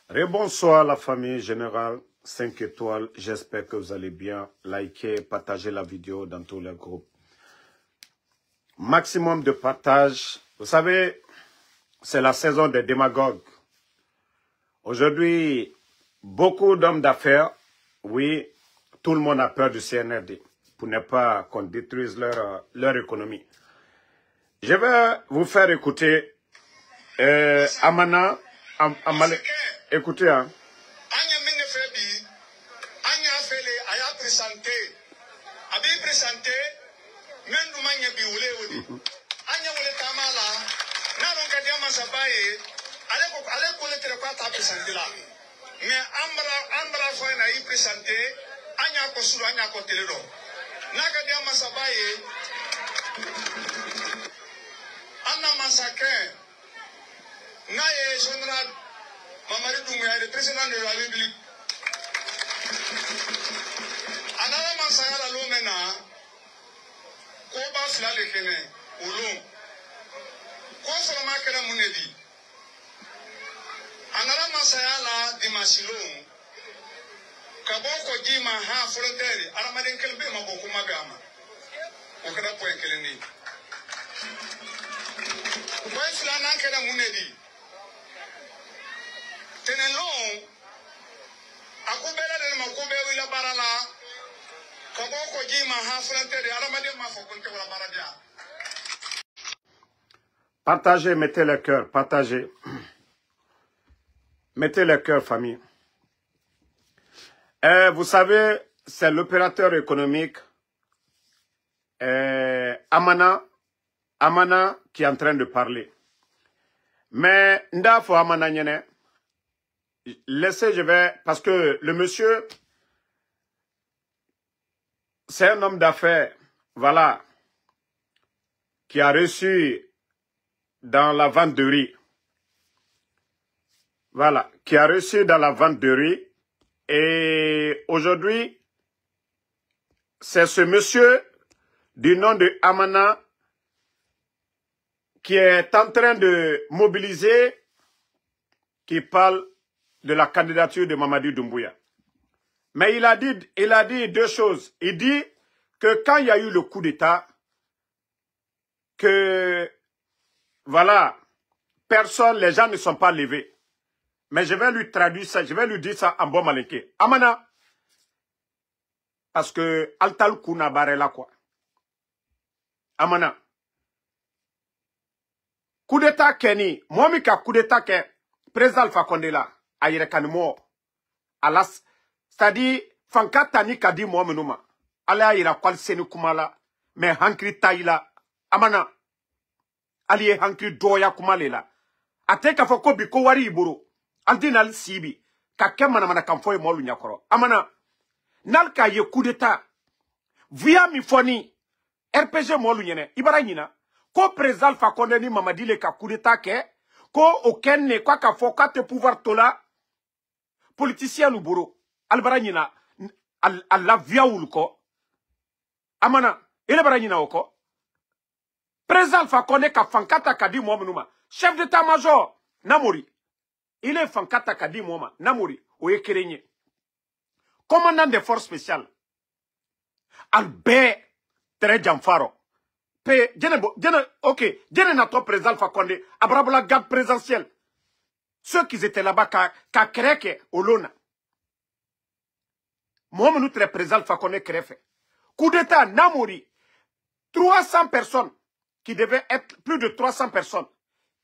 Rebonsoir la famille générale 5 étoiles. J'espère que vous allez bien. Likez, partagez la vidéo dans tous les groupes. Maximum de partage. Vous savez, c'est la saison des démagogues. Aujourd'hui, beaucoup d'hommes d'affaires, oui, tout le monde a peur du CNRD pour ne pas qu'on détruise leur économie. Je vais vous faire écouter Amana. Écoutez, hein. Général Mamadi Doumbouya, le président de la République. Anala Mansaya la Lomena, Koba Flale Kene, Oulon. Konsolama Kena Munedi. Anala Mansaya la Dimasilon. Kaboko Jima Ha Fronteri, Aramaden Kelbe Maboko Magama. Okada Point Keleni. Point Flana Kena Munedi. Tenelon, akubela de makube wila barala, kaboko jima hafrante de aramade mafokonte wala baradia. Partagez, mettez le cœur, partagez. Mettez le cœur, famille. Vous savez, c'est l'opérateur économique Amana qui est en train de parler. Mais Ndafo Amana Nyene, laissez, je vais, parce que le monsieur, c'est un homme d'affaires, voilà, qui a reçu dans la vente de riz. Voilà, qui a reçu dans la vente de riz. Et aujourd'hui, c'est ce monsieur du nom de Amana qui est en train de mobiliser, qui parle de la candidature de Mamadi Doumbouya. Mais il a dit deux choses. Il dit que quand il y a eu le coup d'État, que, voilà, personne, les gens ne sont pas levés. Mais je vais lui traduire ça, je vais lui dire ça en bon malinqué. Amana, parce que Altal Kuna Barela quoi. Amana. Coup d'État Kenny, moi mika coup d'État ke président Alpha Condé là. Alas, c'est-à-dire, Fankatani Kadi Mohamedouma, Ala ira kwal seni kumala, mais hankri taïla, Amana, Ali hankri doya kumalela. Ate ka foko biko wari iburo, aldinal sibi, ka kemana mana kamfoye molu nyakoro. Amana, nalka ye coup d'État, via mi foni, RPG molu nyene, ibara nyina, ko président Alpha Condé ni Mamadi le ka coup d'État ke, ko okenne kwa ka foka te pouvoir tola, politicien lu boro albara nyina alla viaul ko amana ele bara nyina oko président Alpha Condé ka fankata kadi momenuma chef d'état-major Namori il est fankata kadi moma Namori o yekerenye commandant des forces spéciales Albert très jamfaro pe jene na to président Alpha Condé abrabla garde présidentielle. Ceux qui étaient là-bas, ka kreke olona. Moi, nous très présent, Alpha Condé krefe. Coup d'État, Namori. 300 personnes, qui devaient être plus de 300 personnes.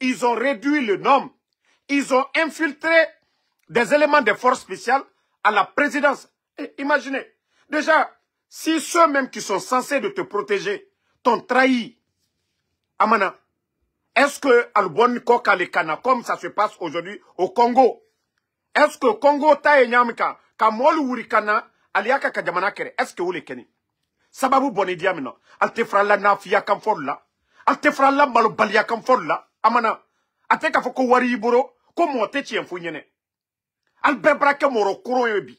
Ils ont réduit le nombre. Ils ont infiltré des éléments de force spéciale à la présidence. Et imaginez. Déjà, si ceux-mêmes qui sont censés de te protéger t'ont trahi, Amana, est-ce que Albon Koka le Kana, comme ça se passe aujourd'hui au Congo, est-ce que Congo ta nyamika, kamolu wurikana, aliaka kajamana kere, est-ce que vous le keni? Sababu boni diamino, alte frala na fiya kamfolla, alte frala malo balia kamfolla, amana, ate ka foko wari iboro, ko mote chi enfunyene. Al bebrake moro kuro yebi.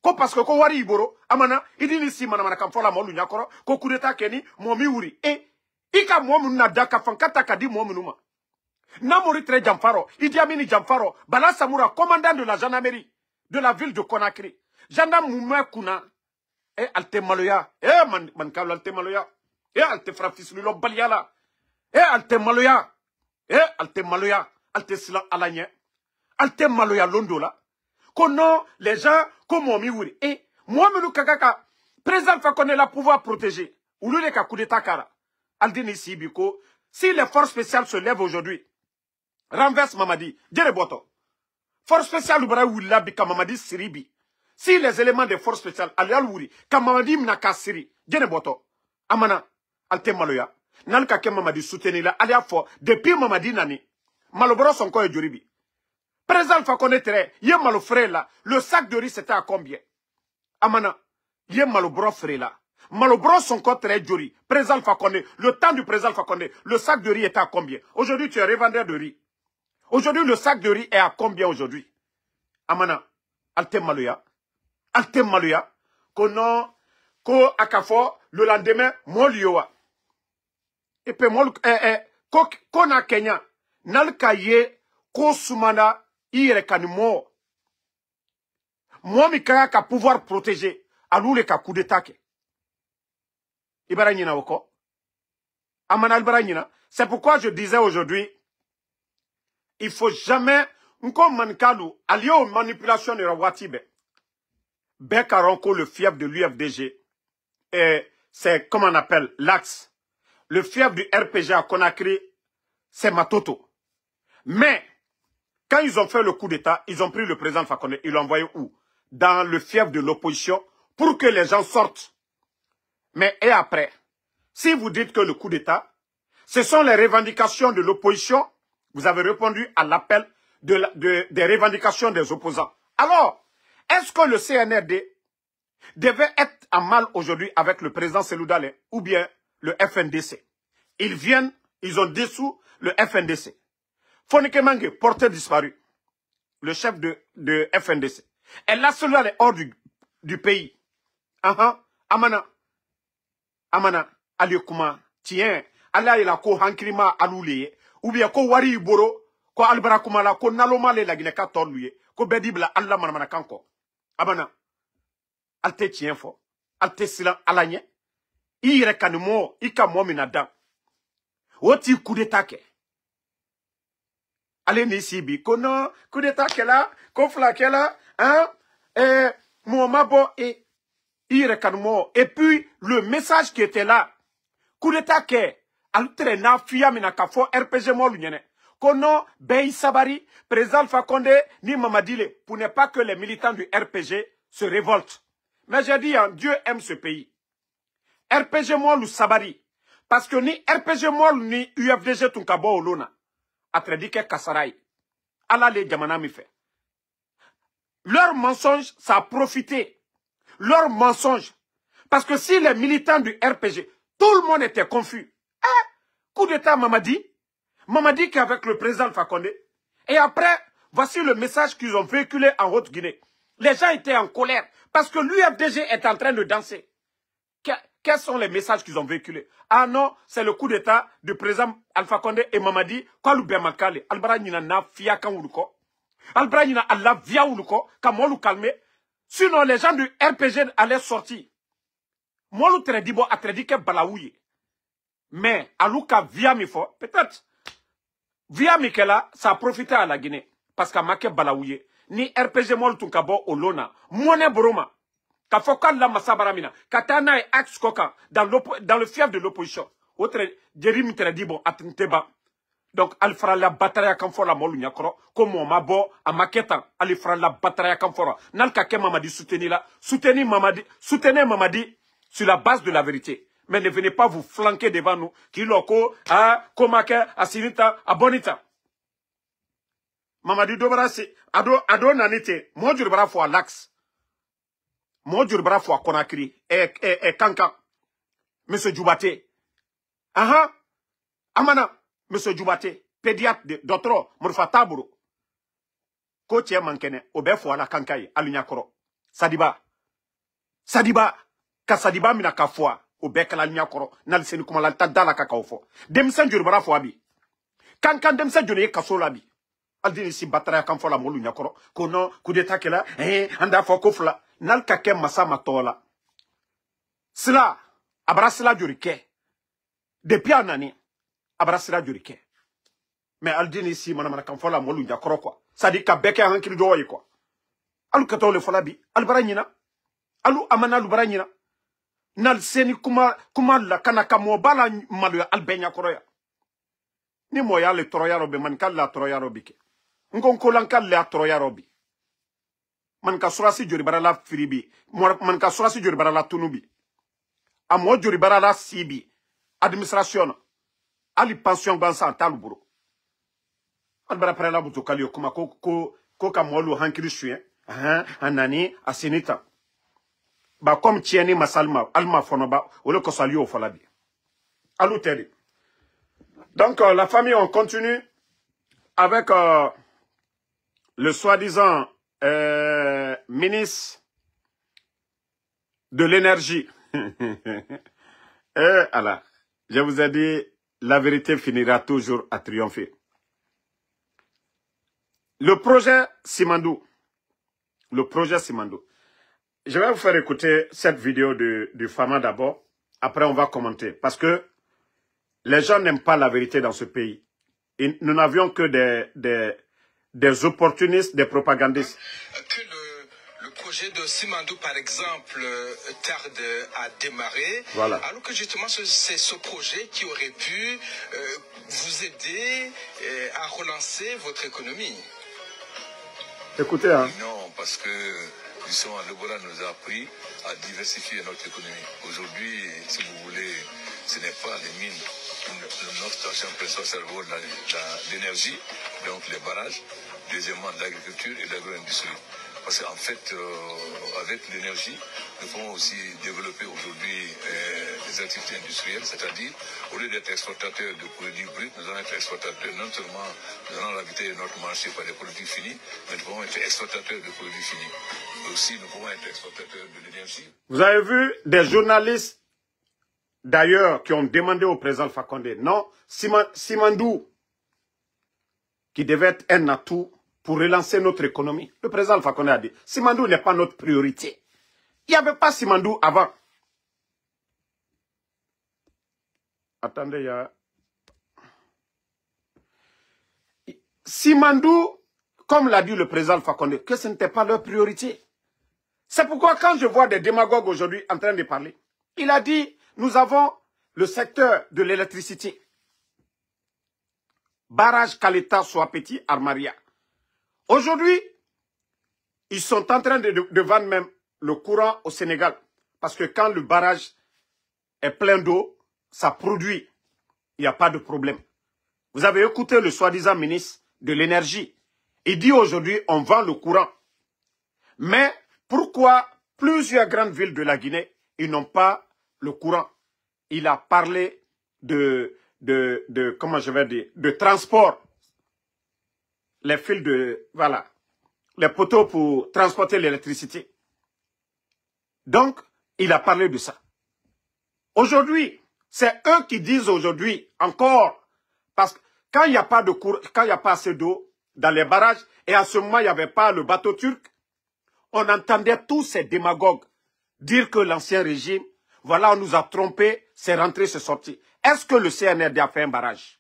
Ko parce que ko wari iboro, amana, idini si mana kamfolla molu nyakoro, ko kudeta keni, momi wuri, Ika momu na daka fankata kadi momu numa. Namori Tre Jamfaro, Idi Amini Jamfaro, Bala Samoura, commandant de la gendarmerie de la ville de Conakry. Gendarme Moumé Kouna, alte maloya, man kabla alte maloya, alte frafis lulo baliala, alte maloya, alte sila alanye, alte maloya londola. Kono, les gens, comme Momi moi, me kakaka, président Fakone la pouvoir protéger. Ou le ka coup d'état kara. Aldini Sibiko, si les forces spéciales se lèvent aujourd'hui, renverse Mamadi, Djere Boto. Force spéciale Ubara Willa Bika Mamadi Siribi. Si les éléments des forces spéciales, Alial Wuri, Kamamadi Mnaka Siri, Djere Boto. Amana, Alte Maloya, Nalka Ke Mamadi soutenir Alia Fo, depuis Mamadi Nani, Malobro son ko Djuribi. Président Fakone Tere, Yé Malo frère là, le sac de riz c'était à combien? Amana, Yé Malo bro frère là. Malobro son corps très joli. Président Fakone, le temps du président Fakone, le sac de riz était à combien? Aujourd'hui, tu es revendeur de riz. Aujourd'hui, le sac de riz est à combien aujourd'hui? Amana, Alte Maloya. Alte Maloya. Kono, ko akafo, le lendemain, molioa. Et puis, kona Kenya, nalkaye, ko sumana, ire kanimo. Moi, mi kaya ka pouvoir protéger, alou le ka coup d'état. C'est pourquoi je disais aujourd'hui, il faut jamais, allié aux manipulations de Rawatibe, Bekaronko, le fief de l'UFDG, et c'est, comme on appelle, l'axe. Le fief du RPG à Conakry, c'est Matoto. Mais, quand ils ont fait le coup d'État, ils ont pris le président Fakone, ils l'ont envoyé où? Dans le fief de l'opposition, pour que les gens sortent. Mais et après, si vous dites que le coup d'État, ce sont les revendications de l'opposition, vous avez répondu à l'appel des revendications des opposants. Alors, est-ce que le CNRD devait être en mal aujourd'hui avec le président Selou Dalein ou bien le FNDC? Ils viennent, ils ont dessous le FNDC. Fonike Mange, porté disparu, le chef de FNDC. Et là, celui-là est hors du pays. Amana. Amana, Aliokuma, tiens, Allah il a ko hankrima alouliye, ou bien ko wari iboro, ko albarakuma la, ko nalomale la gine ka torluye, ko bedibla Allah manamana kanko. Amana, alte tien fo, alte silan alanye, ire kanimo, ika mominadan. Oti coup d'état ke. Allez nisibi, kono, coup d'état ke la, ko flake la, Mouamabo et et puis, le message qui était là, coup d'état que, altrena fia minakafo RPG molunyene. Kono, Bey Sabari, président Fakonde, ni Mamadile, pour ne pas que les militants du RPG se révoltent. Mais j'ai dit, Dieu aime ce pays. RPG molu Sabari. Parce que ni RPG molu ni UFDG tunkabo olona. Atredike Kassaray. Allah les Djamanami fait. Leur mensonge, ça a profité. Leur mensonge. Parce que si les militants du RPG, tout le monde était confus. Coup d'état Mamadi. Mamadi qui est avec le président Fakonde. Et après, voici le message qu'ils ont véhiculé en Haute-Guinée. Les gens étaient en colère. Parce que l'UFDG est en train de danser. Quels sont les messages qu'ils ont véhiculés? Ah non, c'est le coup d'état du président Alpha Condé et Mamadi. Makale. Albara Nina na fia kanwuluko. Albara Nina Allah via wuluko. Kamolu calmer. Sinon, les gens du RPG allaient sortir. Molu Tredibo a Tredike Balaouye. Mais, Alouka via Mifo, peut-être, via Mikela, ça a profité à la Guinée. Parce qu'à Make Balaouye, ni RPG Molu Tunkabo Olona, Mone Boroma, Kafoka la Massabaramina, Katana et Axe Koka, dans le fief de l'opposition. Autre, Jérim Tredibo a Tinteba. Donc, al fera la bataille comme la molu nyakro, comme on m'a beau, à maquetan, al fera la bataille comme fora. Nalka ke Mamadi soutenir là, soutenez Mamadi sur la base de la vérité. Mais ne venez pas vous flanquer devant nous, qui loko, komake, asinita, abonita. Mamadi dobra si, ado nanite, mo jurbara fo l'axe. Mo jurbara fo Conakry, et Kanka. Monsieur Djoubate. Amana. Monsieur Djoubate, pédiatre, docteur, Mourfa Taburo. Kotier mankene, obefo ala kankaye, alunyakoro. Sadiba. Ka Sadiba minaka foa, obeka la lunyakoro, naliseni kumalanta dala kakaofo. Demisen jurbara fo abi. Quand demsa jone kaso labi. Aldini si batara kan fola molu nyakoro. Kono coup d'état kela anda foko fla. Nal kake masa matola. Sila abra sila jurike. Depuis anani abra sila jurike. Mais aldini si manamana kan fola molu nyakoro quoi. Ça dit ka beke hankiri do yi quoi. Alu kato le fola bi albara nyina. Alu amana lu bara nyina. Nal seni kuma la kanaka mo bala malu albenya koroya. Ni moya le troya robe man kala troya robi ke. Ngonko lankal le troya robi. Man ka surasi jori bara la firibi. Man ka surasi jori bara la tunubi. Amo jori bara la sibi. Administration. Ali pension bansa taluburo. Albara prela buto kalio kuma ko kamolu hankiri chien. Anani asinita. Ba comme tieni masalma alma fonoba ole ko salio folabi. Alou tedi. Donc, la famille, on continue avec le soi-disant ministre de l'énergie. Alors, je vous ai dit, la vérité finira toujours à triompher. Le projet Simandou. Je vais vous faire écouter cette vidéo du Fama d'abord. Après, on va commenter. Parce que les gens n'aiment pas la vérité dans ce pays. Et nous n'avions que des opportunistes, des propagandistes. Que le projet de Simandou, par exemple, tarde à démarrer. Voilà. Alors que justement, c'est ce projet qui aurait pu vous aider à relancer votre économie. Écoutez, hein. Non, parce que justement, le Bola nous a appris à diversifier notre économie. Aujourd'hui, si vous voulez, ce n'est pas les mines. Notre station principale cerveau l'énergie, donc les barrages, deuxièmement l'agriculture et l'agro-industrie. Parce qu'en fait, avec l'énergie, nous pouvons aussi développer aujourd'hui des activités industrielles, c'est-à-dire, au lieu d'être exportateurs de produits bruts, nous allons être exportateurs, non seulement nous allons ravitailler notre marché par des produits finis, mais nous pouvons être exportateurs de produits finis. Aussi, nous pouvons être exportateurs de l'énergie. Vous avez vu des journalistes, d'ailleurs, qui ont demandé au président Fakonde, non, Simandou, qui devait être un atout pour relancer notre économie. Le président Fakonde a dit, Simandou n'est pas notre priorité. Il n'y avait pas Simandou avant. Attendez, il y a... Simandou, comme l'a dit le président Fakonde, que ce n'était pas leur priorité. C'est pourquoi quand je vois des démagogues aujourd'hui en train de parler, il a dit, nous avons le secteur de l'électricité. Barrage Kaleta, Soapeti, Armaria. Aujourd'hui, ils sont en train de vendre même le courant au Sénégal. Parce que quand le barrage est plein d'eau, ça produit. Il n'y a pas de problème. Vous avez écouté le soi-disant ministre de l'énergie. Il dit aujourd'hui, on vend le courant. Mais pourquoi plusieurs grandes villes de la Guinée, ils n'ont pas le courant? Il a parlé comment je vais dire, de transport. Les fils voilà, les poteaux pour transporter l'électricité. Donc, il a parlé de ça. Aujourd'hui, c'est eux qui disent aujourd'hui encore, parce que quand il n'y a pas de courant, quand il n'y a pas assez d'eau dans les barrages, et à ce moment, il n'y avait pas le bateau turc, on entendait tous ces démagogues dire que l'ancien régime, voilà, on nous a trompés, c'est rentré, c'est sorti. Est-ce que le CNRD a fait un barrage?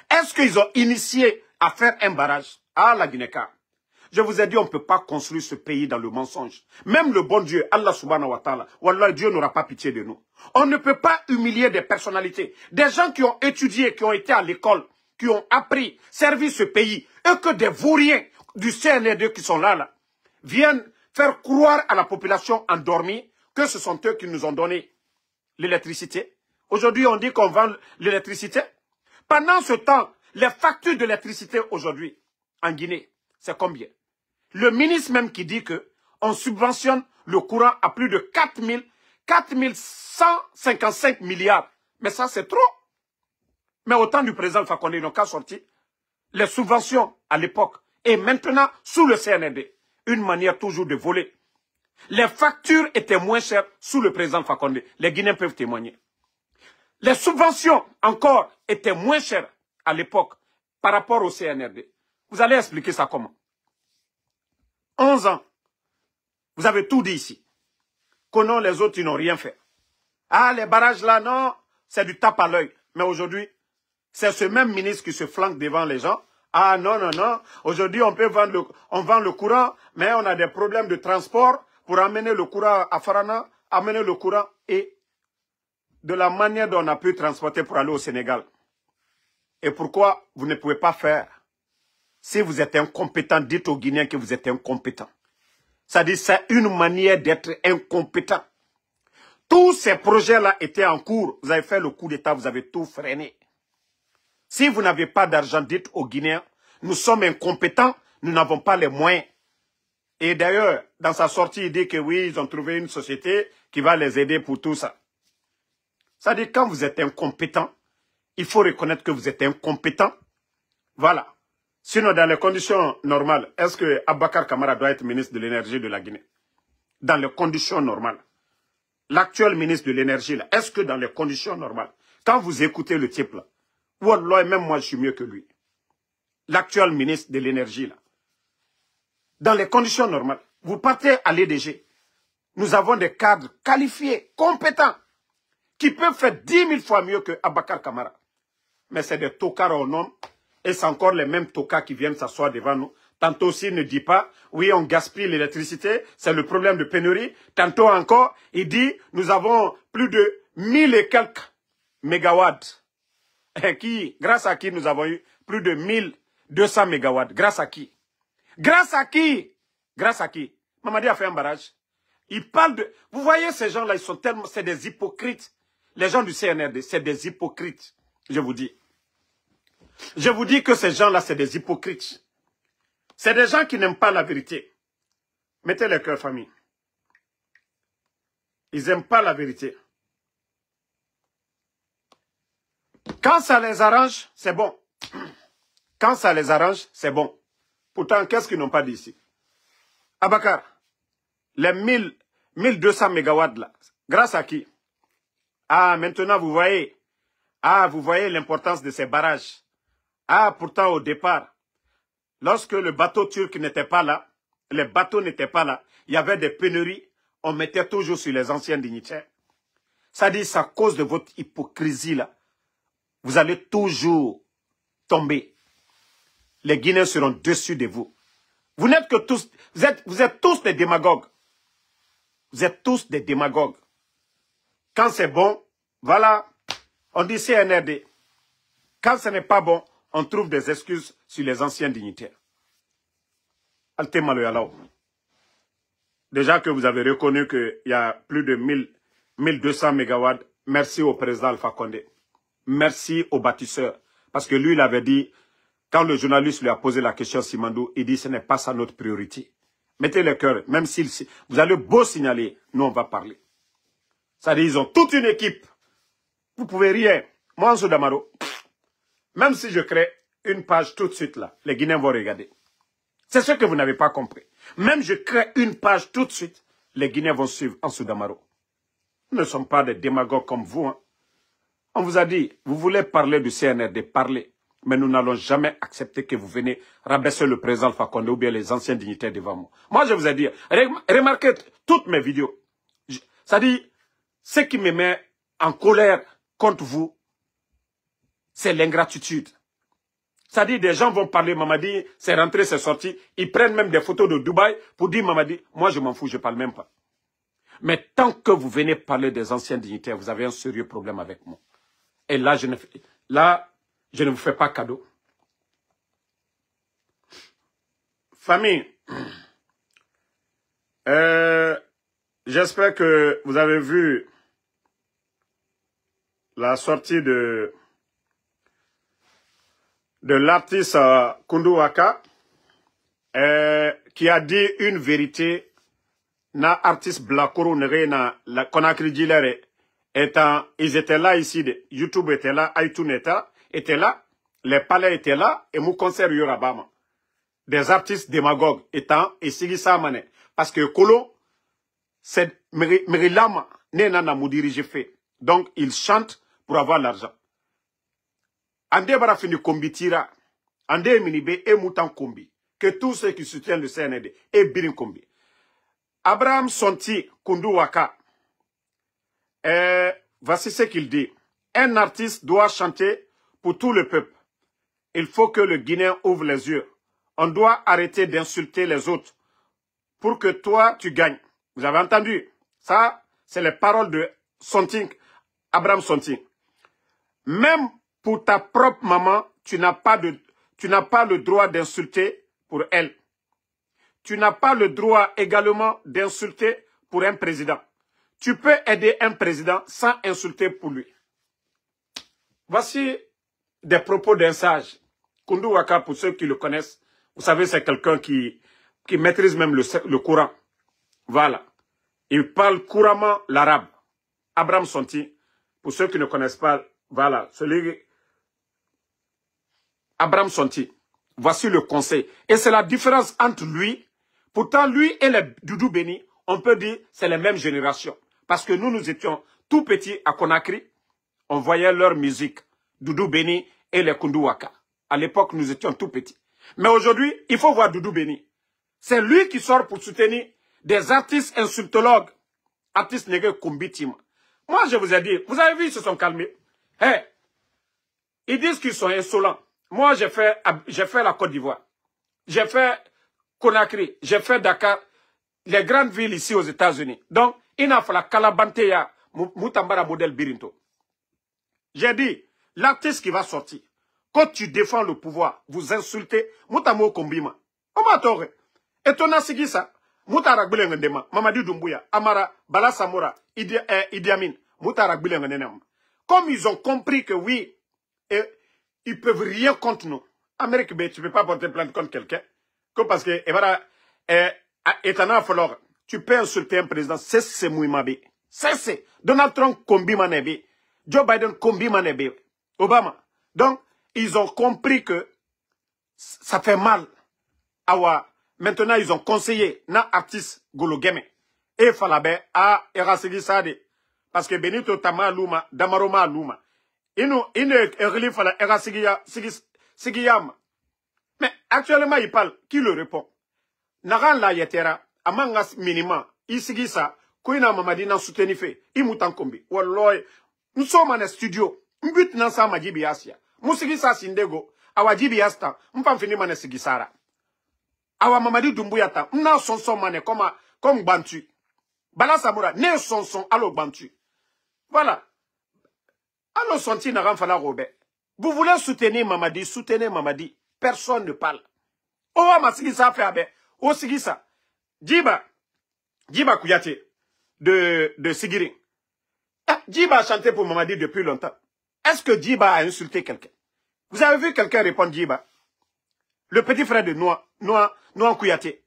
Est-ce qu'ils ont initié à faire un barrage? Ah, la Guinée-Ka. Je vous ai dit, on ne peut pas construire ce pays dans le mensonge. Même le bon Dieu, Allah subhanahu wa ta'ala, wallah, Dieu n'aura pas pitié de nous. On ne peut pas humilier des personnalités, des gens qui ont étudié, qui ont été à l'école, qui ont appris, servi ce pays, et que des vauriens du CNRD qui sont là, viennent faire croire à la population endormie que ce sont eux qui nous ont donné l'électricité. Aujourd'hui, on dit qu'on vend l'électricité. Pendant ce temps, les factures d'électricité aujourd'hui, en Guinée, c'est combien? Le ministre même qui dit que on subventionne le courant à plus de 4155 milliards. Mais ça, c'est trop. Mais au temps du président Fakonde, ils n'ont qu'à sortir les subventions à l'époque. Et maintenant, sous le CNRD, une manière toujours de voler. Les factures étaient moins chères sous le président Fakonde. Les Guinéens peuvent témoigner. Les subventions, encore, étaient moins chères à l'époque. par rapport au CNRD. Vous allez expliquer ça comment? 11 ans. Vous avez tout dit ici. Que non, les autres, ils n'ont rien fait. Ah, les barrages là, non, c'est du tape à l'œil. Mais aujourd'hui, c'est ce même ministre qui se flanque devant les gens. Ah non, non, non. Aujourd'hui, on vend le courant, mais on a des problèmes de transport pour amener le courant à Farana, amener le courant et de la manière dont on a pu transporter pour aller au Sénégal. Et pourquoi vous ne pouvez pas faire? Si vous êtes incompétent, dites aux Guinéens que vous êtes incompétent. C'est-à-dire, c'est une manière d'être incompétent. Tous ces projets-là étaient en cours. Vous avez fait le coup d'État, vous avez tout freiné. Si vous n'avez pas d'argent, dites aux Guinéens, nous sommes incompétents, nous n'avons pas les moyens. Et d'ailleurs, dans sa sortie, il dit que oui, ils ont trouvé une société qui va les aider pour tout ça. C'est-à-dire, quand vous êtes incompétent, il faut reconnaître que vous êtes incompétent. Voilà. Sinon, dans les conditions normales, est-ce que Abakar Kamara doit être ministre de l'énergie de la Guinée? Dans les conditions normales. L'actuel ministre de l'énergie, là, est-ce que dans les conditions normales, quand vous écoutez le type là, wallah, même moi je suis mieux que lui. L'actuel ministre de l'énergie là, dans les conditions normales, vous partez à l'EDG. Nous avons des cadres qualifiés, compétents, qui peuvent faire 10 000 fois mieux que Abakar Kamara. Mais c'est des tocards au nom. Et c'est encore les mêmes tocards qui viennent s'asseoir devant nous. Tantôt aussi, il ne dit pas, oui, on gaspille l'électricité, c'est le problème de pénurie. Tantôt encore, il dit, nous avons plus de 1000 et quelques mégawatts. Grâce à qui nous avons eu plus de 1200 mégawatts. Grâce à qui? Grâce à qui? Grâce à qui? Mamadi a fait un barrage. Il parle de... Vous voyez ces gens-là, ils sont tellement... C'est des hypocrites. Les gens du CNRD, c'est des hypocrites. Je vous dis. Je vous dis que ces gens-là, c'est des hypocrites. C'est des gens qui n'aiment pas la vérité. Mettez les cœurs, famille. Ils n'aiment pas la vérité. Quand ça les arrange, c'est bon. Quand ça les arrange, c'est bon. Pourtant, qu'est-ce qu'ils n'ont pas dit ici? Abakar, les 1200 mégawatts là, grâce à qui? Ah, maintenant vous voyez. Ah, vous voyez l'importance de ces barrages. Ah, pourtant au départ, lorsque le bateau turc n'était pas là, les bateaux n'étaient pas là, il y avait des pénuries, on mettait toujours sur les anciens dignitaires. Ça dit, c'est à cause de votre hypocrisie là. Vous allez toujours tomber. Les Guinéens seront dessus de vous. Vous n'êtes que tous, vous êtes tous des démagogues. Vous êtes tous des démagogues. Quand c'est bon, voilà, on dit CNRD. Quand ce n'est pas bon, on trouve des excuses sur les anciens dignitaires. Alte Maloyalao. Déjà que vous avez reconnu qu'il y a plus de 1200 mégawatts, merci au président Alpha Condé. Merci au bâtisseur. Parce que lui, il avait dit, quand le journaliste lui a posé la question Simandou, il dit ce n'est pas ça notre priorité. Mettez le cœur, même si vous allez beau signaler, nous on va parler. C'est-à-dire, ils ont toute une équipe. Vous pouvez rien. Moi, en Soudamaro, même si je crée une page tout de suite là, les Guinéens vont regarder. C'est ce que vous n'avez pas compris. Même je crée une page tout de suite, les Guinéens vont suivre en Soudamaro. Nous ne sommes pas des démagogues comme vous. Hein. On vous a dit, vous voulez parler du CNRD, parlez. Mais nous n'allons jamais accepter que vous venez rabaisser le président Alpha Condé ou bien les anciens dignitaires devant moi. Moi, je vous ai dit, remarquez toutes mes vidéos. Ça dit, ce qui me met en colère contre vous, c'est l'ingratitude. Ça dit, des gens vont parler, Mamadi, c'est rentré, c'est sorti. Ils prennent même des photos de Dubaï pour dire, Mamadi, moi je m'en fous, je ne parle même pas. Mais tant que vous venez parler des anciens dignitaires, vous avez un sérieux problème avec moi. Et là, je ne vous fais pas cadeau. Famille, j'espère que vous avez vu la sortie de l'artiste Koundou Waka qui a dit une vérité na artiste Blakoro na la Conakry Djilere étant ils étaient là ici, YouTube était là, iTunes était là, les palais étaient là et mon concert Yorabama. Des artistes démagogues étant et Sigisa Mané parce que Kolo c'est Merilama Nenana Moudirige fait. Donc ils chantent pour avoir l'argent. Ande bara fini kombitira Andé Minibe et Moutan Kombi, que tous ceux qui soutiennent le CND et Birin Kombi. Abraham Sonti Kunduwaka, voici ce qu'il dit. Un artiste doit chanter pour tout le peuple. Il faut que le Guinéen ouvre les yeux. On doit arrêter d'insulter les autres pour que toi, tu gagnes. Vous avez entendu? Ça, c'est les paroles de Sonti, Abraham Sonti. Même pour ta propre maman, tu n'as pas le droit d'insulter pour elle. Tu n'as pas le droit également d'insulter pour un président. Tu peux aider un président sans insulter pour lui. Voici des propos d'un sage. Kunduwaka, pour ceux qui le connaissent, vous savez, c'est quelqu'un qui maîtrise même le Coran. Voilà. Il parle couramment l'arabe. Abraham Sonti, pour ceux qui ne connaissent pas, voilà, Abraham Sonti. Voici le conseil. Et c'est la différence entre lui. Pourtant, lui et les Doudou Béni, on peut dire c'est les mêmes générations. Parce que nous étions tout petits à Conakry. On voyait leur musique. Doudou Béni et les Kunduwaka. À l'époque, nous étions tout petits. Mais aujourd'hui, il faut voir Doudou Béni. C'est lui qui sort pour soutenir des artistes insultologues. Artistes nègres combitima. Moi, je vous ai dit, vous avez vu, ils se sont calmés. Hey, ils disent qu'ils sont insolents. Moi, j'ai fait la Côte d'Ivoire. J'ai fait Conakry. J'ai fait Dakar. Les grandes villes ici aux États-Unis. Donc, il n'a fallu Kalabanteya, Moutambara modèle Birinto. J'ai dit, l'artiste qui va sortir, quand tu défends le pouvoir, vous insultez, Moutamo Kombima. Omatore. Et ton asigisa, Moutaragbulengandema, Mamadi Doumbouya, Amara, Bala Samora, Idi Amin, Moutaragbulengandema. Comme ils ont compris que oui, ils peuvent rien contre nous. Amérique, tu ne peux pas porter plainte contre quelqu'un. Parce que, tu peux insulter un président, c'est Mouimabe. C'est Donald Trump Kombima Nebe. Joe Biden Kombima Nebe. Obama. Donc, ils ont compris que ça fait mal. Awa. Maintenant, ils ont conseillé na artiste Gologeme. Et Falabe a Erasigi Sade. Parce que Benito Tama Luma, Damaroma Luma. Il relief à la Sigiyama. Mais actuellement, il parle. Qui le répond? Naran la yetera, amangas minima, isigisa, Kouina Mamadi n'a soutenu fait, Imoutan Kombi. Walloy, nous sommes en studio. Mbut nan sa majibi asia. Musigisa sindego, awa jibi asta, mpam fini mane sigisara. Awa Mamadi Doumbouya, mna son mane comme Bantu. Bala Samoura, ne son allo Bantu. Voilà. Allo Sonti n'a fala Robert. Vous voulez soutenir Mamadi, soutenez Mamadi. Personne ne parle. Oh, ma sigisa fait abe. Oh, sigisa. Djiba Kouyaté de Sigiri. Djiba a chanté pour Mamadi depuis longtemps. Est-ce que Djiba a insulté quelqu'un? Vous avez vu quelqu'un répondre Djiba? Le petit frère de Noa Kouyaté.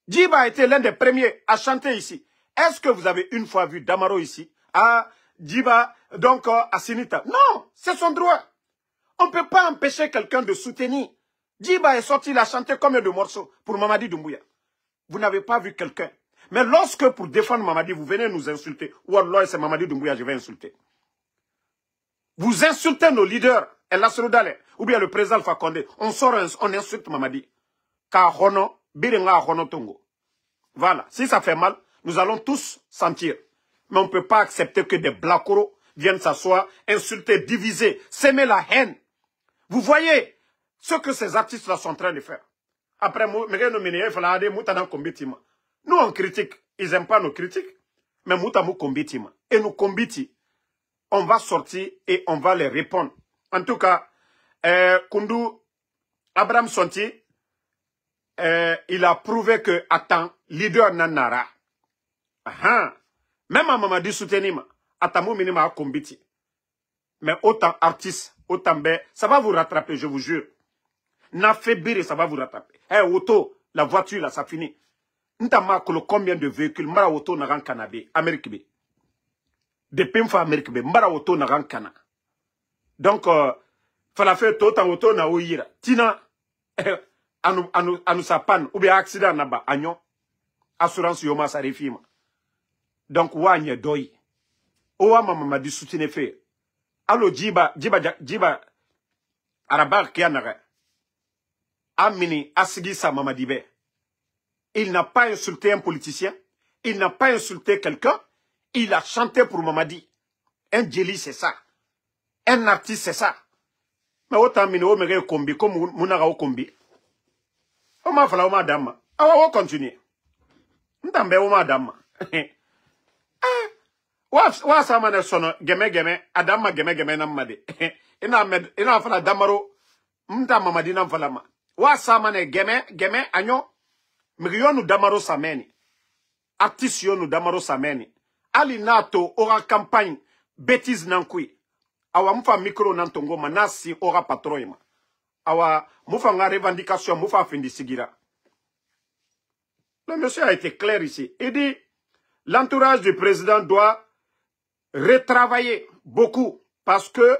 Djiba a été l'un des premiers à chanter ici. Est-ce que vous avez une fois vu Damaro ici? Ah, Djiba, donc à Sinita. Non, c'est son droit. On ne peut pas empêcher quelqu'un de soutenir. Djiba est sorti, il a chanté combien de morceaux pour Mamadi Doumbouya? Vous n'avez pas vu quelqu'un. Mais lorsque pour défendre Mamadi, vous venez nous insulter. Wallah, c'est Mamadi Doumbouya, je vais insulter. Vous insultez nos leaders, El Asroudale, ou bien le président Alpha Condé. On insulte Mamadi. Car Hono, Birenga Hono Tongo. Voilà. Si ça fait mal, nous allons tous sentir. Mais on ne peut pas accepter que des blackoros viennent s'asseoir, insulter, diviser, s'aimer la haine. Vous voyez ce que ces artistes-là sont en train de faire. Après, nous, on critique. Ils n'aiment pas nos critiques. Mais nous, combitima. Et nous combiti. On va sortir et on va les répondre. En tout cas, Kundu, Abraham Sonti, il a prouvé que, attends, leader nanara. Même à Mamadi Soutenima, Atamou Minima a combiti. Mais autant artiste, autant bé, ça va vous rattraper, je vous jure. Nafébiri, ça va vous rattraper. Auto, la voiture, là, ça finit. Ntama combien de véhicules, Mara auto n'a rien canabé, Amérique B. Depuis une fois Amérique B, Mara auto n'a rien cana. Donc, fala fait tout en auto na ouira. Tina, anu sapan, ou bien accident naba, agnon, assurance yoma sa refima. Donc, ouanye doi. Owa mama di soutine fait. Allo Djiba, Arabar qui en a. Amini Assigissa Mamadibe. Il n'a pas insulté un politicien. Il n'a pas insulté quelqu'un. Il a chanté pour Mamadi. Un djeli, c'est ça. Un artiste, c'est ça. Mais autant mine o mege kombi comme munaga o kombi. O ma fala o ma dama. Awa o continue. Ntambe o ma dama. Wa sama sono geme adama geme na made. Ina fala damaro mta Mamadi na fala ma. Wa sama ne geme anyo migiyonu damaro sameni. Artiste yonu damaro sameni. Ali nato ora campagne bêtise nankui. Awa mufa micro nantongo manasi ora patroima. Awa mufa nga revendication mufa findi sigira. Le monsieur a été clair ici. Il dit l'entourage du président doit retravailler beaucoup parce que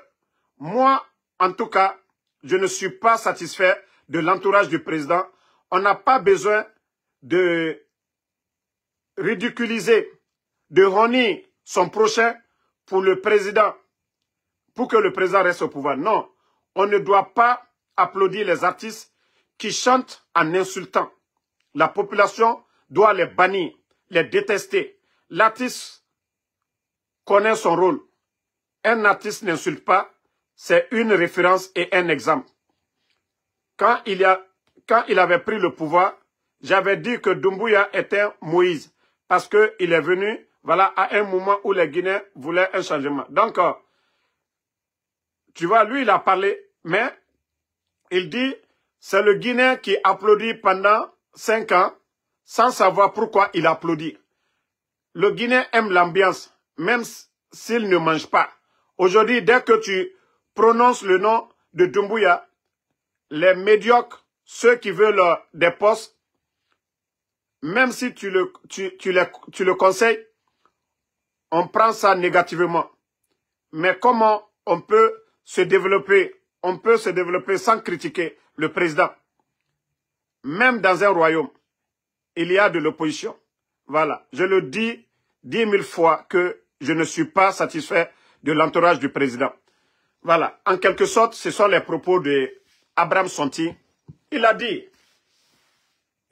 moi, en tout cas, je ne suis pas satisfait de l'entourage du président. On n'a pas besoin de ridiculiser, de renier son prochain pour le président, pour que le président reste au pouvoir. Non, on ne doit pas applaudir les artistes qui chantent en insultant. La population doit les bannir, les détester. L'artiste connaît son rôle. Un artiste n'insulte pas, c'est une référence et un exemple. Quand il avait pris le pouvoir, j'avais dit que Doumbouya était Moïse. Parce qu'il est venu, voilà, à un moment où les Guinéens voulaient un changement. Donc, tu vois, lui, il a parlé, mais il dit, c'est le Guinéen qui applaudit pendant 5 ans, sans savoir pourquoi il applaudit. Le Guinéen aime l'ambiance, même s'il ne mange pas. Aujourd'hui, dès que tu prononces le nom de Doumbouya, les médiocres, ceux qui veulent des postes, même si tu le conseilles, on prend ça négativement. Mais comment on peut se développer? On peut se développer sans critiquer le président. Même dans un royaume, il y a de l'opposition. Voilà. Je le dis 10 000 fois que je ne suis pas satisfait de l'entourage du président. Voilà. En quelque sorte, ce sont les propos d'Abraham Sonti. Il a dit,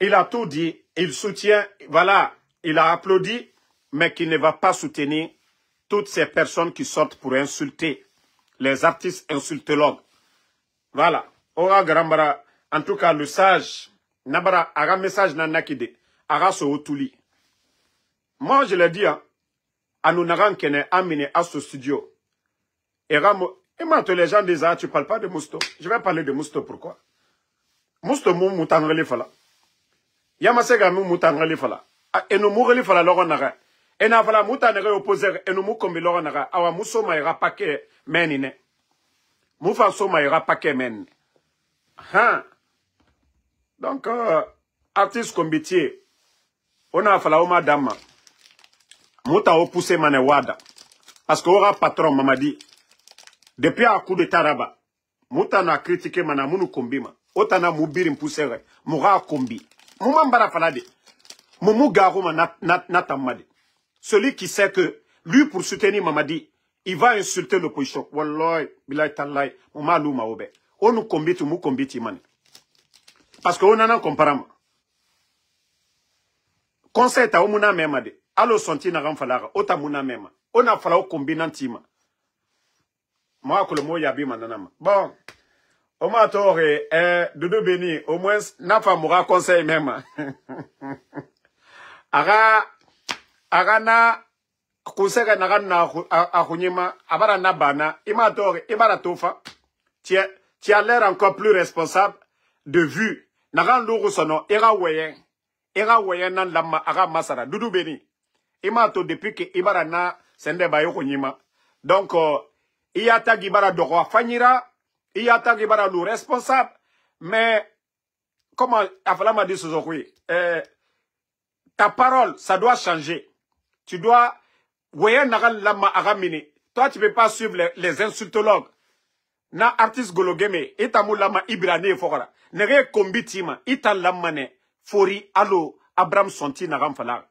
il a tout dit. Il soutient, voilà, il a applaudi, mais qu'il ne va pas soutenir toutes ces personnes qui sortent pour insulter les artistes insultologues. Voilà. Ora Garambara, en tout cas, le sage, Nabara, aga message nanakide, aga so otuli. Moi, je l'ai dit, à nous naran kene amine à ce studio. Et maintenant, les gens disent, ah, tu parles pas de Mousto. Je vais parler de Mousto, pourquoi? Mousto mou moutangrele fala. Yamasega mu mutangali fala. Eno mugeli fala logo naga. Ena fala mutanere opposer eno mu kombi logo naga. Awa muso ma ira pake menine. Mufa so ma ira pake men. Ha. Donc artiste kombitier. Ona fala o madama. Muta o pousser mane wada. Parce que ora patron Mamadi. Depuis un coup de taraba. Muta na critiqué mana munu kombima. Otana mubiri mpusere. Mura kombi. Moumambara falade. Moumou Garouma natamade. Celui qui sait que lui, pour soutenir Mamadi, il va insulter l'opposition. Wallahi, bilay talay, moumalou maoube. On nous combite ou mou combite man. Parce qu'on en a comparama. Conseil ta omuna memade. Allo sonti na ramfalara. Ota muna mema. On a falao combinantima. Moi, que le mot yabi mananama. Bon. Au matore, Doudou Béni, au moins, n'a pas moura conseil même. Aga na conseil na ahunyima, abara na bana, imatore, ibara tofa. Tu as l'air encore plus responsable de vue. Nagan lourou sono, ira weyen nan lama, aga masara, Doudou Béni. Imato depuis que ibara na sende bayo hunyima. Donc, iyata gibara doko fanyira. Il y a le responsable, mais comment Afala m'a dit aujourd'hui, ta parole, ça doit changer. Tu dois, toi tu ne peux pas suivre les insultologues. Na artiste gologeme, itamu lama ibrane fora. Nere kombitima, itan lamane, fori, allo, Abraham Sonti na ramfala.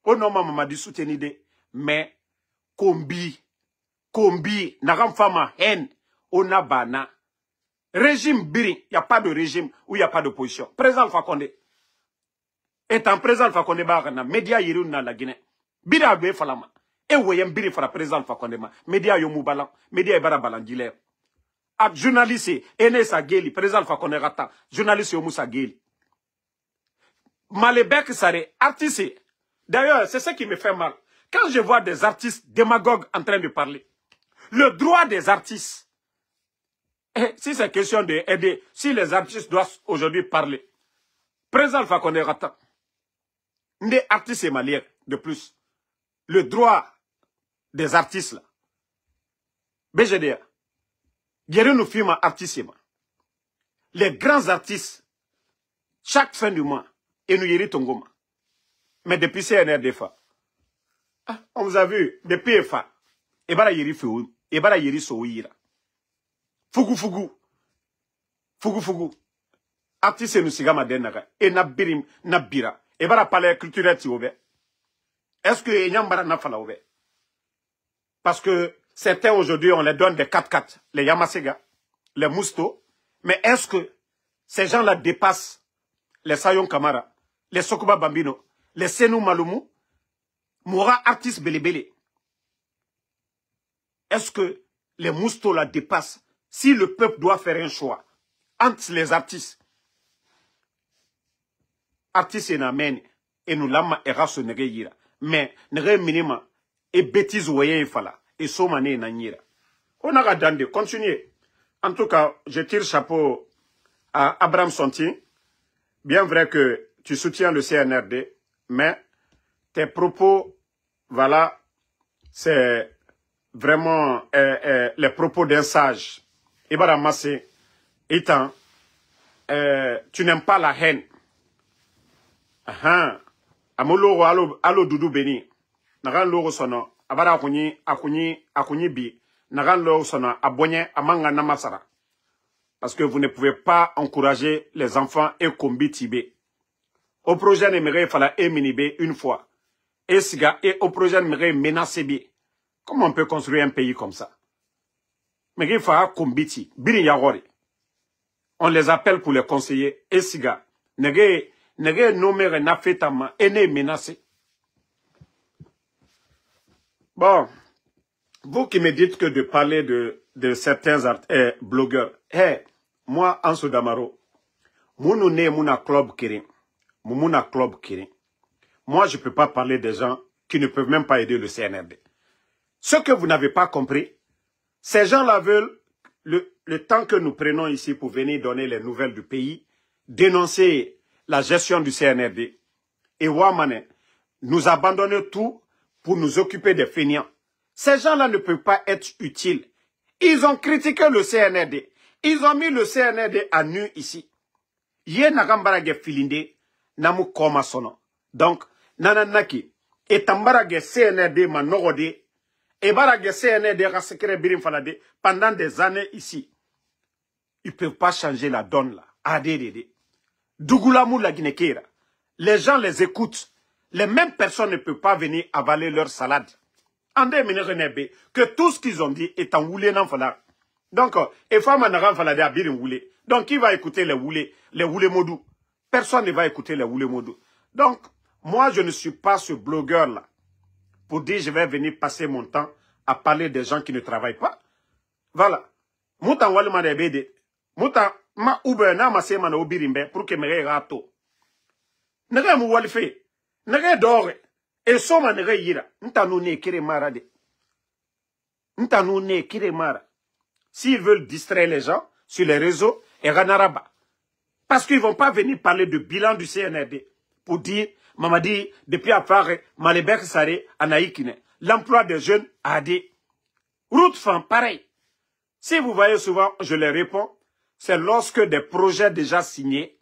O non m'a dit soutenide, mais kombi, na ramfama hen. Ona bana. Régime Biri, il n'y a pas de régime où il n'y a pas d'opposition. Président Alpha Condé. Étant président Alpha Condé, média yirou na la Guinée. Biri agwe falama. Et voyez Biri fera président Alpha Condé. Média yomu balan. Média ibara balandile. Ak journaliste, ene sa geli. Président Alpha Condé rata. Journaliste yomu sa geli. Malebek Sare, artiste. D'ailleurs, c'est ce qui me fait mal. Quand je vois des artistes démagogues en train de parler, le droit des artistes, et si c'est question d'aider, si les artistes doivent aujourd'hui parler, président Alpha Condé Rata, des artistes et maliens de plus, le droit des artistes là, BGDA, nous films artistes, les grands artistes, chaque fin du mois, et nous yéri tongoma. Mais depuis CNRDFA, on vous a vu, depuis FA, et bara yéri fou, et bara yéri souira. Fugu fugu. Artiste nous sigama denaka, et nabirim, nabira, et bara palais culturel ti oube. Est-ce que Nyambara n'a pas oube? Parce que certains aujourd'hui, on les donne des 4x4, les Yamasega, les Mousto, mais est-ce que ces gens-là dépassent les Sayon Kamara, les Sokuba Bambino, les Senou Maloumou, Moura artiste Belebele? Est-ce que les Mousto la dépassent? Si le peuple doit faire un choix entre les artistes, artistes et namène, et nous l'amma et race nege mais nege minima et bêtise voyez fala et somane nanyira. On a regardé, continuez. En tout cas, je tire chapeau à Abraham Sonti. Bien vrai que tu soutiens le CNRD, mais tes propos, voilà, c'est vraiment les propos d'un sage. Ibara Massé, étant, tu n'aimes pas la haine. Amolo alo Doudou Beni. Nagan loro sono, abara akunyi bi. Nagan loro sono, abonye amanga namasara. Parce que vous ne pouvez pas encourager les enfants et combi tibé. Au projet n'aimerait fallait éminibé une fois. Et siga, et au projet n'aimerait menacer bi. Comment on peut construire un pays comme ça? Mais il faut combiti, bini yagori. On les appelle pour les conseiller. Et siga, nege nomere na fetama, ene menacé. Bon, vous qui me dites que de parler de certains blogueurs, moi, Anso Damaro, mounou ne mouna club kirin, moumouna club kirin. Moi, je ne peux pas parler des gens qui ne peuvent même pas aider le CNRD. Ce que vous n'avez pas compris, ces gens-là veulent, le temps que nous prenons ici pour venir donner les nouvelles du pays, dénoncer la gestion du CNRD, et Ouamane, nous abandonner tout pour nous occuper des fainéants. Ces gens-là ne peuvent pas être utiles. Ils ont critiqué le CNRD. Ils ont mis le CNRD à nu ici. Yé nagambarage filinde, namu koma sono. Donc, nananaki, et tambarage CNRD manogode, et barage CNRD rasekere birim falade, pendant des années ici. Ils ne peuvent pas changer la donne là. Adédédé. Dougoulamu la Guinékera. Les gens les écoutent. Les mêmes personnes ne peuvent pas venir avaler leur salade. Andé Ménérenebe, que tout ce qu'ils ont dit est en woulé nan fala. Donc, et femme en falade à birin woulé. Donc, qui va écouter les woulé modou? Personne ne va écouter les woulé modou. Donc, moi, je ne suis pas ce blogueur-là pour dire je vais venir passer mon temps à parler des gens qui ne travaillent pas. Voilà. Mouta walma de bede. Mouta ma ube na ma sema na obirimbe pour que me rato. Nega mu walfe. Nega dore. Et soma nega yira. Nta nou ne kire mara de. Nta nou ne kire mara. S'ils veulent distraire les gens sur les réseaux, et ranaraba. Parce qu'ils ne vont pas venir parler de bilan du CNRD pour dire, Mamadi, depuis Afare, Malebek Sare, Anaïkine, l'emploi des jeunes a des routes fan pareil. Si vous voyez souvent, je les réponds, c'est lorsque des projets déjà signés,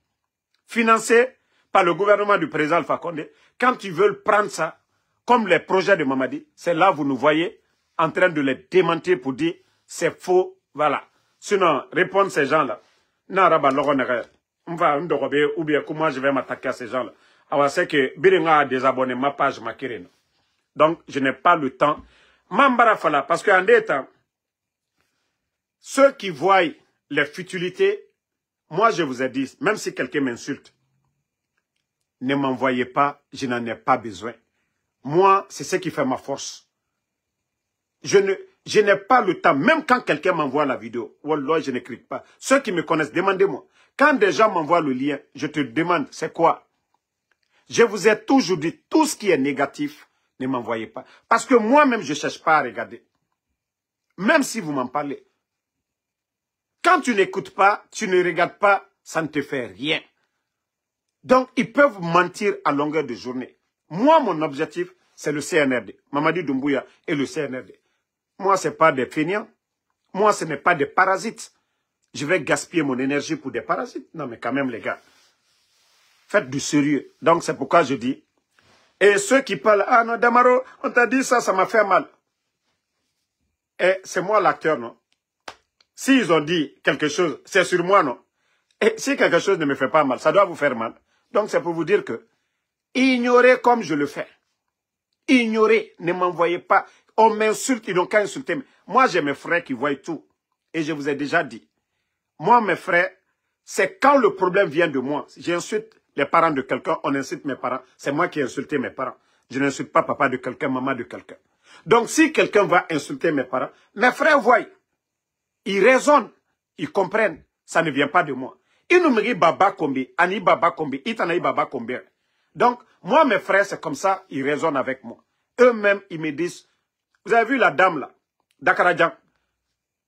financés par le gouvernement du président Alpha Condé, quand ils veulent prendre ça, comme les projets de Mamadi, c'est là vous nous voyez en train de les démentir pour dire, c'est faux, voilà. Sinon, répondre ces gens-là, Naraba Loronere, ou bien comment je vais m'attaquer à ces gens-là. Alors, c'est que Biringa a désabonné ma page, ma kirine. Donc, je n'ai pas le temps. Mambara Fala, parce qu'en des temps, ceux qui voient les futilités, moi je vous ai dit, même si quelqu'un m'insulte, ne m'envoyez pas, je n'en ai pas besoin. Moi, c'est ce qui fait ma force. Je n'ai pas le temps, même quand quelqu'un m'envoie la vidéo, wallah, je n'écris pas. Ceux qui me connaissent, demandez-moi. Quand des gens m'envoient le lien, je te demande, c'est quoi? Je vous ai toujours dit, tout ce qui est négatif, ne m'envoyez pas. Parce que moi-même, je ne cherche pas à regarder. Même si vous m'en parlez. Quand tu n'écoutes pas, tu ne regardes pas, ça ne te fait rien. Donc, ils peuvent mentir à longueur de journée. Moi, mon objectif, c'est le CNRD. Mamadi Doumbouya et le CNRD. Moi, ce n'est pas des feignants. Moi, ce n'est pas des parasites. Je vais gaspiller mon énergie pour des parasites. Non, mais quand même, les gars, faites du sérieux. Donc, c'est pourquoi je dis. Et ceux qui parlent, ah non, Damaro, on t'a dit ça, ça m'a fait mal. Et c'est moi l'acteur, non? S'ils ont dit quelque chose, c'est sur moi, non? Et si quelque chose ne me fait pas mal, ça doit vous faire mal. Donc, c'est pour vous dire que, ignorez comme je le fais. Ignorez, ne m'envoyez pas. On m'insulte, ils n'ont qu'à insulter. Moi, j'ai mes frères qui voient tout. Et je vous ai déjà dit. Moi, mes frères, c'est quand le problème vient de moi. Si j'insulte les parents de quelqu'un, on insulte mes parents. C'est moi qui ai insulté mes parents. Je n'insulte pas papa de quelqu'un, maman de quelqu'un. Donc, si quelqu'un va insulter mes parents, mes frères voient. Ils raisonnent, ils comprennent. Ça ne vient pas de moi. Ils nous disent Baba Kombi, Ani Baba Kombi, Itanaï Baba Kombi. Donc, moi, mes frères, c'est comme ça, ils raisonnent avec moi. Eux-mêmes, ils me disent, vous avez vu la dame là, Dakaradjan,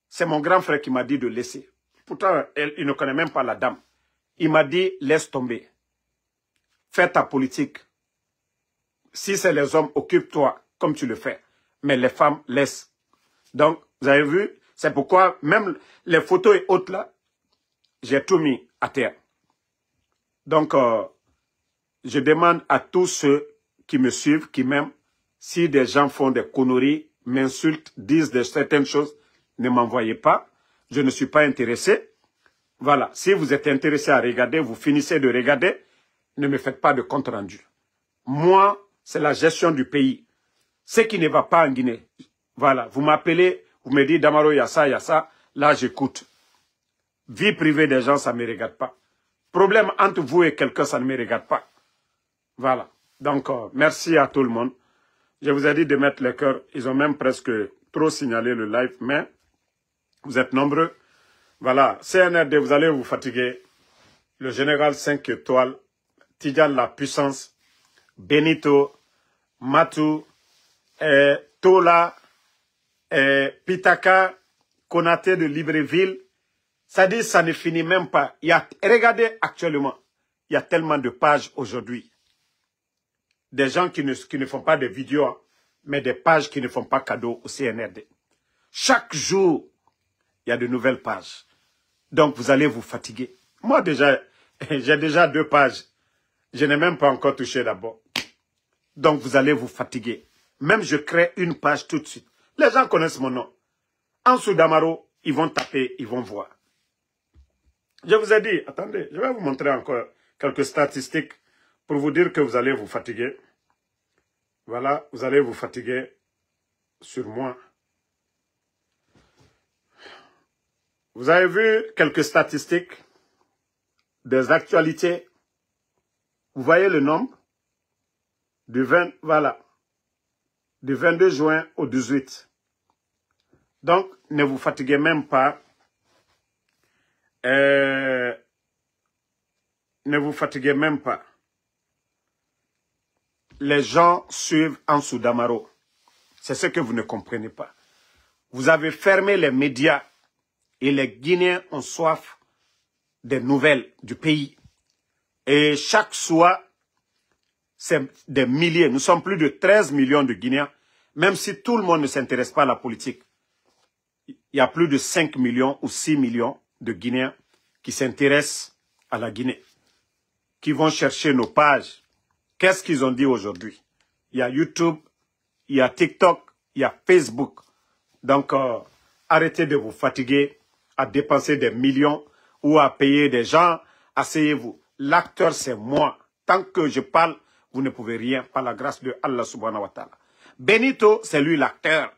c'est mon grand frère qui m'a dit de laisser. Pourtant, il ne connaît même pas la dame. Il m'a dit, laisse tomber. Fais ta politique. Si c'est les hommes, occupe-toi comme tu le fais. Mais les femmes, laisse. Donc, vous avez vu, c'est pourquoi même les photos et autres là, j'ai tout mis à terre. Donc, je demande à tous ceux qui me suivent, qui m'aiment, si des gens font des conneries, m'insultent, disent certaines choses, ne m'envoyez pas. Je ne suis pas intéressé. Voilà. Si vous êtes intéressé à regarder, vous finissez de regarder, ne me faites pas de compte rendu. Moi, c'est la gestion du pays. Ce qui ne va pas en Guinée. Voilà. Vous m'appelez, vous me dites, Damaro, il y a ça. Là, j'écoute. Vie privée des gens, ça ne me regarde pas. Problème entre vous et quelqu'un, ça ne me regarde pas. Voilà. Donc, merci à tout le monde. Je vous ai dit de mettre les cœurs. Ils ont même presque trop signalé le live, mais vous êtes nombreux. Voilà. CNRD, vous allez vous fatiguer. Le général 5 étoiles, Tidjal la puissance, Benito, Matou, Tola, Pitaka, Konaté de Libreville. Ça dit, ça ne finit même pas. Regardez actuellement, il y a tellement de pages aujourd'hui. Des gens qui ne font pas de vidéos, mais des pages qui ne font pas cadeau au CNRD. Chaque jour, il y a de nouvelles pages. Donc, vous allez vous fatiguer. Moi, déjà, j'ai déjà 2 pages. Je n'ai même pas encore touché d'abord. Donc, vous allez vous fatiguer. Même je crée une page tout de suite. Les gens connaissent mon nom. En dessous Damaro, ils vont taper, ils vont voir. Je vous ai dit, attendez, je vais vous montrer encore quelques statistiques pour vous dire que vous allez vous fatiguer. Voilà, vous allez vous fatiguer sur moi. Vous avez vu quelques statistiques des actualités. Vous voyez le nombre du 22 juin au 18. Donc, ne vous fatiguez même pas. Ne vous fatiguez même pas. Les gens suivent Ansou Damaro. C'est ce que vous ne comprenez pas. Vous avez fermé les médias et les Guinéens ont soif des nouvelles du pays. Et chaque soir, c'est des milliers. Nous sommes plus de 13 millions de Guinéens. Même si tout le monde ne s'intéresse pas à la politique. Il y a plus de 5 millions ou 6 millions de Guinéens qui s'intéressent à la Guinée. Qui vont chercher nos pages. Qu'est-ce qu'ils ont dit aujourd'hui? Il y a YouTube, il y a TikTok, il y a Facebook. Donc, arrêtez de vous fatiguer à dépenser des millions ou à payer des gens. Asseyez-vous. L'acteur, c'est moi. Tant que je parle, vous ne pouvez rien par la grâce de Allah subhanahu wa ta'ala. Benito, c'est lui l'acteur.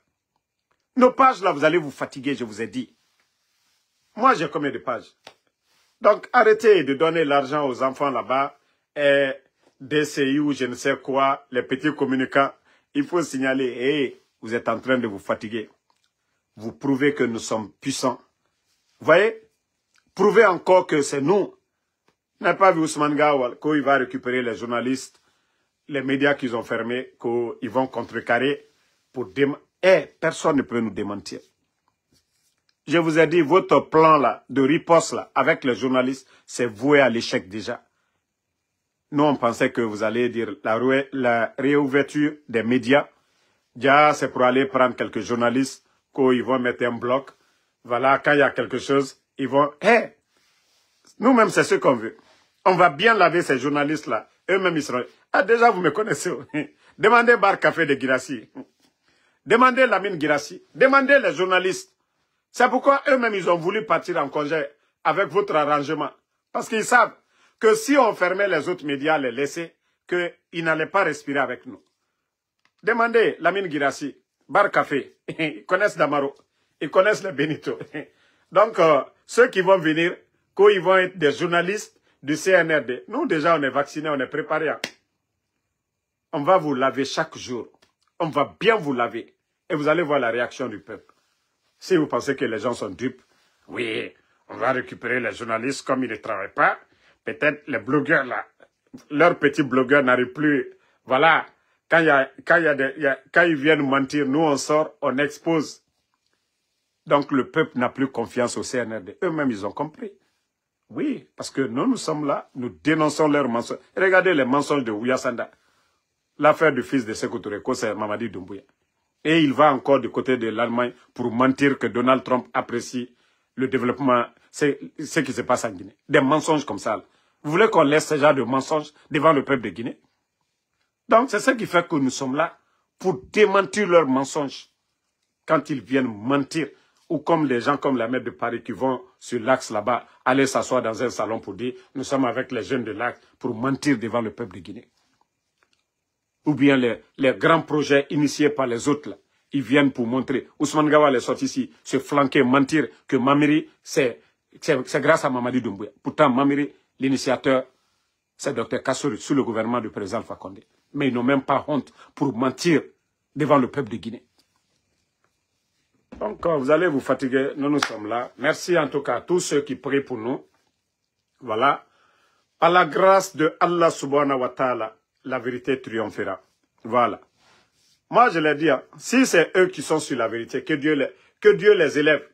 Nos pages là, vous allez vous fatiguer, je vous ai dit. Moi, j'ai combien de pages? Donc, arrêtez de donner l'argent aux enfants là-bas, et DCI ou je ne sais quoi, les petits communicants. Il faut signaler, hey, vous êtes en train de vous fatiguer. Vous prouvez que nous sommes puissants. Vous voyez? Prouvez encore que c'est nous. Vous n'avez pas vu Ousmane Gawal, qu'il va récupérer les journalistes, les médias qu'ils ont fermés, qu'ils vont contrecarrer pour personne ne peut nous démentir. Je vous ai dit, votre plan là, de riposte là, avec les journalistes, c'est voué à l'échec déjà. Nous, on pensait que vous allez dire la réouverture des médias. Déjà, c'est pour aller prendre quelques journalistes, qu'ils vont mettre un bloc. Voilà, quand il y a quelque chose, ils vont... Hey, nous-mêmes, c'est ce qu'on veut. On va bien laver ces journalistes-là. Eux-mêmes, ils seront... Ah, déjà, vous me connaissez. Demandez Bar Café de Guirassy. Demandez Lamine Guirassy. Demandez les journalistes. C'est pourquoi eux-mêmes, ils ont voulu partir en congé avec votre arrangement. Parce qu'ils savent que si on fermait les autres médias, les laisser, qu'ils n'allaient pas respirer avec nous. Demandez Lamine Guirassy, Bar Café. Ils connaissent Damaro. Ils connaissent les Benito. Donc, ceux qui vont venir, qu'ils vont être des journalistes du CNRD. Nous, déjà, on est vaccinés, on est préparés. On va vous laver chaque jour. On va bien vous laver. Et vous allez voir la réaction du peuple. Si vous pensez que les gens sont dupes, oui, on va récupérer les journalistes comme ils ne travaillent pas. Peut-être les blogueurs, là, leurs petits blogueurs n'arrivent plus. Voilà, quand ils viennent mentir, nous on sort, on expose. Donc le peuple n'a plus confiance au CNRD. Eux-mêmes, ils ont compris. Oui, parce que nous sommes là, nous dénonçons leurs mensonges. Regardez les mensonges de Ouya Sanda. L'affaire du fils de Sékou Touré, c'est Mamadi Doumbouya. Et il va encore du côté de l'Allemagne pour mentir que Donald Trump apprécie le développement, c'est ce qui se passe en Guinée. Des mensonges comme ça. Là. Vous voulez qu'on laisse ce genre de mensonges devant le peuple de Guinée? Donc c'est ce qui fait que nous sommes là pour démentir leurs mensonges. Quand ils viennent mentir, ou comme les gens comme la maire de Paris qui vont sur l'axe là-bas, aller s'asseoir dans un salon pour dire « nous sommes avec les jeunes de l'axe » pour mentir devant le peuple de Guinée. Ou bien les grands projets initiés par les autres, là, ils viennent pour montrer. Ousmane Gawal est sorti ici, se flanquer, mentir que Mamiri, c'est grâce à Mamadi Doumbouya. Pourtant, Mamiri, l'initiateur, c'est Dr Kassouri, sous le gouvernement du président Alpha Condé. Mais ils n'ont même pas honte pour mentir devant le peuple de Guinée. Donc, vous allez vous fatiguer, nous sommes là. Merci en tout cas à tous ceux qui prient pour nous. Voilà. À la grâce de Allah subhanahu wa ta'ala, la vérité triomphera. Voilà. Moi, je l'ai dit, si c'est eux qui sont sur la vérité, que Dieu les élève.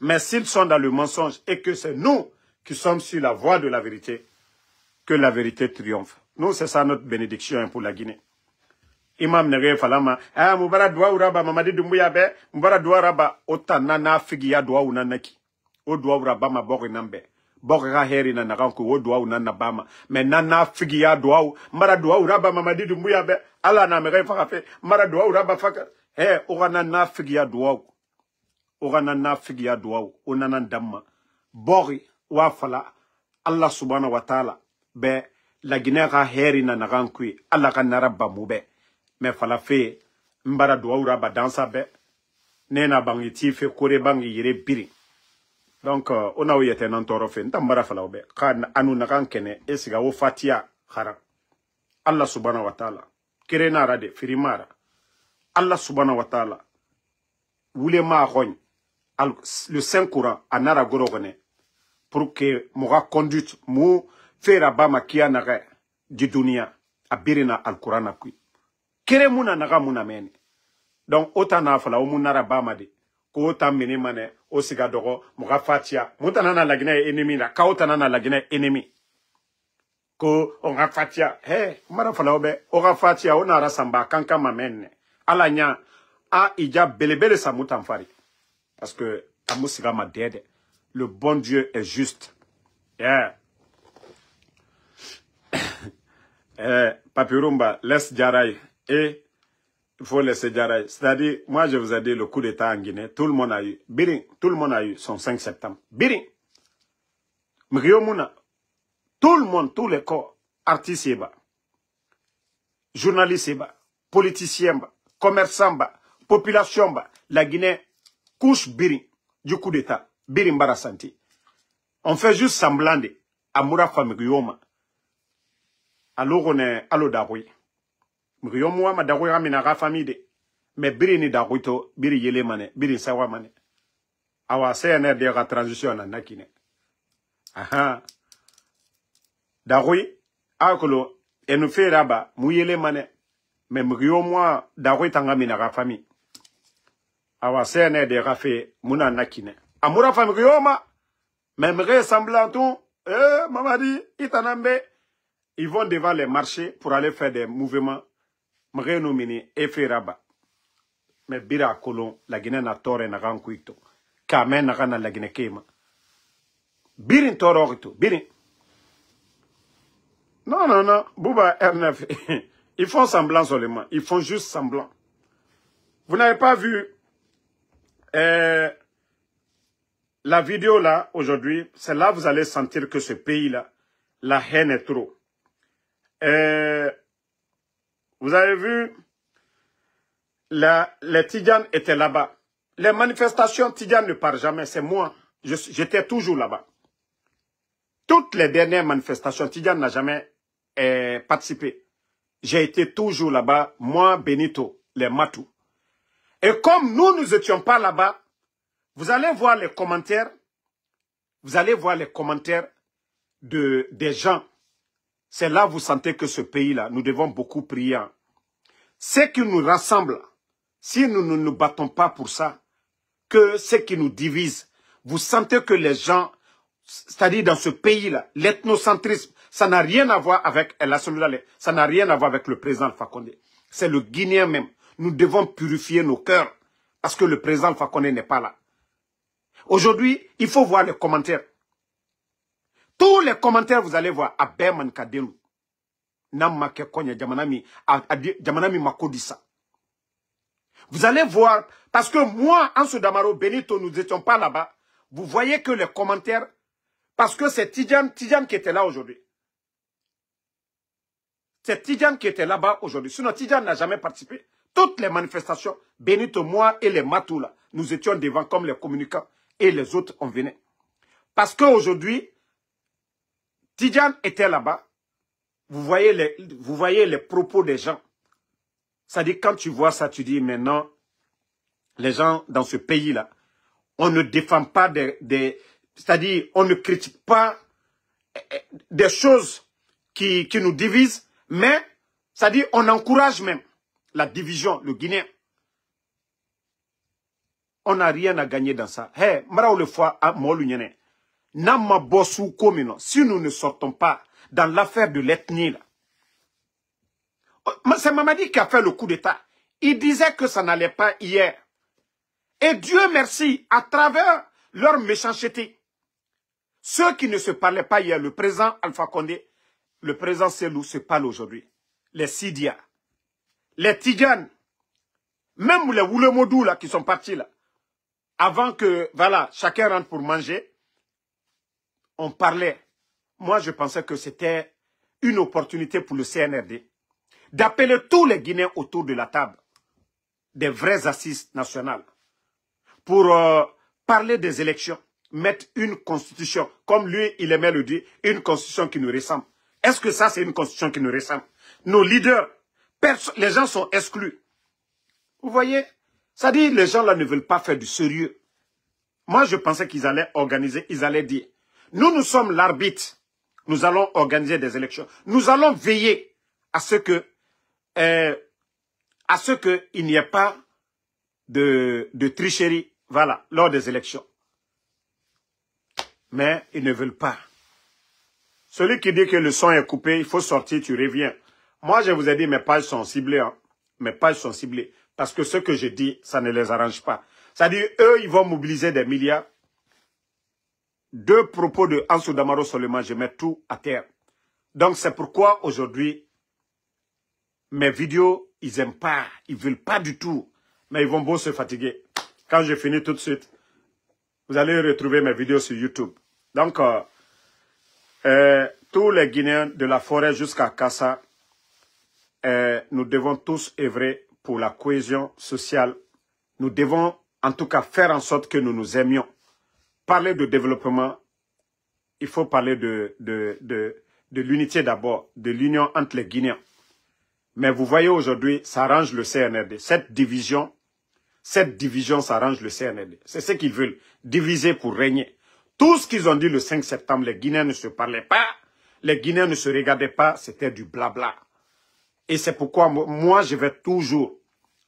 Mais s'ils sont dans le mensonge et que c'est nous qui sommes sur la voie de la vérité, que la vérité triomphe. Nous, c'est ça notre bénédiction pour la Guinée. Imam Nere Falama, Mubara Dwa Uraba, Mamadi Doumbouya be, Mubara Dwa Raba, Ota Nana Figia Dwa Unanaki, O Dwa Uraba ma Bori Nambe. Bokra heri na naranku wo duwa unana bama mais nana figiya duwa mara duwa uraba Mamadi Doumbouya be ala na mere fakafe mara duwa uraba faka ogana na figiya duwa onana damma bori wa fala Allah subhanahu wa ta'ala be la Guinée ka heri na naranku ala ka naraba mube mais fala fe mbara duwa uraba dansa be nena bangi tife kore bangi yire biri. Donc, on a eu un entorofe, n'tambara falaobe, kan anu nakan kene, esiga wo fatia khara. Allah subhanahu wa ta'ala, kerena rade, firimara. Allah subhanahu wa ta'ala, voulez ma rogne, le Saint-Courant, anara gorogone, pour que moura conduite, mou fera bama kia nare, di dunia, abirina al-Courant na kui. Kere muna naga muna mene. Donc, otana fala o munara bama de. Ko ta mini mane o siga dogo muga fatia mutana la Guinée ennemi la ka otana la Guinée ennemi ko on ga fatia mara fala obe o ga fatia o na rasamba kanka mamenne alanya a ija belebele sa mutamfari parce que amusiga ma dede le bon Dieu est juste Papirumba laisse Djaraï et il faut laisser Djaraï. C'est-à-dire, moi je vous ai dit le coup d'état en Guinée, tout le monde a eu. Birin, tout le monde a eu son 5 septembre. Birin. Mriomuna. Tout le monde, tous les corps, artistes, journalistes, politiciens, commerçants, population, la Guinée couche Birin du coup d'état. Birimbara Santi. On fait juste semblant de Amoura Famiguyoma. Alors on est à l'eau d'Aroui. Muguyoma, ma d'Aroui Raminara famille de. Mais Birini d'Arouito, Biri Yele Mane, Biri Sawa Mane. Awa CNR de la transition en Nakine. Aha. D'Aroui, Akolo, et nous fait rabat, Mouyele Mane. Mais Muguyoma, d'Aroui Tangaminara famille. Awa CNR de Rafé, Mouna Nakine. Amoura Famiguyoma. Même ressemblant tout, Mamadi, Itanambe, ils vont devant les marchés pour aller faire des mouvements. Mrenomini et Feraba. Mais Bira Kolon, la Guinée n'a tort et n'a rien cuito. Kamen n'a rien la Guinée Kema. Birin Tororito, Birin. Non, non, non, Bouba R9. Ils font semblant seulement. Ils font juste semblant. Vous n'avez pas vu la vidéo là, aujourd'hui, c'est là que vous allez sentir que ce pays-là, la haine est trop. Vous avez vu, les Tidjanes étaient là-bas. Les manifestations, Tidjane ne part jamais, c'est moi. J'étais toujours là-bas. Toutes les dernières manifestations, Tidjane n'a jamais participé. J'ai été toujours là-bas, moi, Benito, les Matou. Et comme nous n'étions pas là-bas, vous allez voir les commentaires. Vous allez voir les commentaires des gens. C'est là que vous sentez que ce pays-là, nous devons beaucoup prier. Ce qui nous rassemble, si nous ne nous battons pas pour ça, que ce qui nous divise, vous sentez que les gens, c'est-à-dire dans ce pays-là, l'ethnocentrisme, ça n'a rien à voir avec la solidarité, ça n'a rien à voir avec le président Alpha Condé. C'est le Guinéen même. Nous devons purifier nos cœurs parce que le président Alpha Condé n'est pas là. Aujourd'hui, il faut voir les commentaires. Tous les commentaires, vous allez voir, à Berman Kadenu, Namake Konya, Jamanami Makodissa. Vous allez voir, parce que moi, Anso Damaro, Benito, nous n'étions pas là-bas. Vous voyez que les commentaires, parce que c'est Tidjane qui était là aujourd'hui. C'est Tidjane qui était là-bas aujourd'hui. Sinon, Tidjane n'a jamais participé. Toutes les manifestations, Benito, moi et les Matou, là, nous étions devant comme les communicants et les autres, on venait. Parce qu'aujourd'hui, Tidjane était là-bas. Vous voyez les propos des gens. C'est-à-dire, quand tu vois ça, tu dis, maintenant, les gens dans ce pays-là, on ne défend pas c'est-à-dire, on ne critique pas des choses qui nous divisent, mais, c'est-à-dire, on encourage même la division, le Guinéen. On n'a rien à gagner dans ça. Hey, le fois à Molunyene. Nama bossou komino. Si nous ne sortons pas dans l'affaire de l'ethnie, là. C'est Mamadi qui a fait le coup d'État. Il disait que ça n'allait pas hier. Et Dieu merci, à travers leur méchanceté, ceux qui ne se parlaient pas hier, le président Alpha Condé, le président Selou se parle aujourd'hui. Les Sidia, les Tidjane, même les Woulemodou là qui sont partis là, avant que, voilà, chacun rentre pour manger, on parlait. Moi, je pensais que c'était une opportunité pour le CNRD d'appeler tous les Guinéens autour de la table, des vraies assises nationales, pour parler des élections, mettre une constitution, comme lui, il aimait le dire, une constitution qui nous ressemble. Est-ce que ça, c'est une constitution qui nous ressemble? Nos leaders, les gens sont exclus. Vous voyez? Ça dit, les gens là ne veulent pas faire du sérieux. Moi, je pensais qu'ils allaient organiser, ils allaient dire, nous sommes l'arbitre, nous allons organiser des élections. Nous allons veiller à ce que il n'y ait pas de tricherie, voilà, lors des élections. Mais ils ne veulent pas. Celui qui dit que le son est coupé, il faut sortir, tu reviens. Moi, je vous ai dit, mes pages sont ciblées. Hein. Mes pages sont ciblées. Parce que ce que je dis, ça ne les arrange pas. C'est-à-dire, eux, ils vont mobiliser des milliards. Deux propos de Ansou Damaro seulement, je mets tout à terre. Donc, c'est pourquoi, aujourd'hui, mes vidéos, ils n'aiment pas. Ils ne veulent pas du tout. Mais ils vont beau se fatiguer. Quand je finis tout de suite, vous allez retrouver mes vidéos sur YouTube. Donc, tous les Guinéens de la forêt jusqu'à Kassa, nous devons tous œuvrer pour la cohésion sociale. Nous devons en tout cas faire en sorte que nous nous aimions. parler de développement, il faut parler de l'unité d'abord, de l'union entre les Guinéens. Mais vous voyez aujourd'hui, ça arrange le CNRD. Cette division, ça arrange le CNRD. C'est ce qu'ils veulent, diviser pour régner. Tout ce qu'ils ont dit le 5 septembre, les Guinéens ne se parlaient pas, les Guinéens ne se regardaient pas, c'était du blabla. Et c'est pourquoi moi, je vais toujours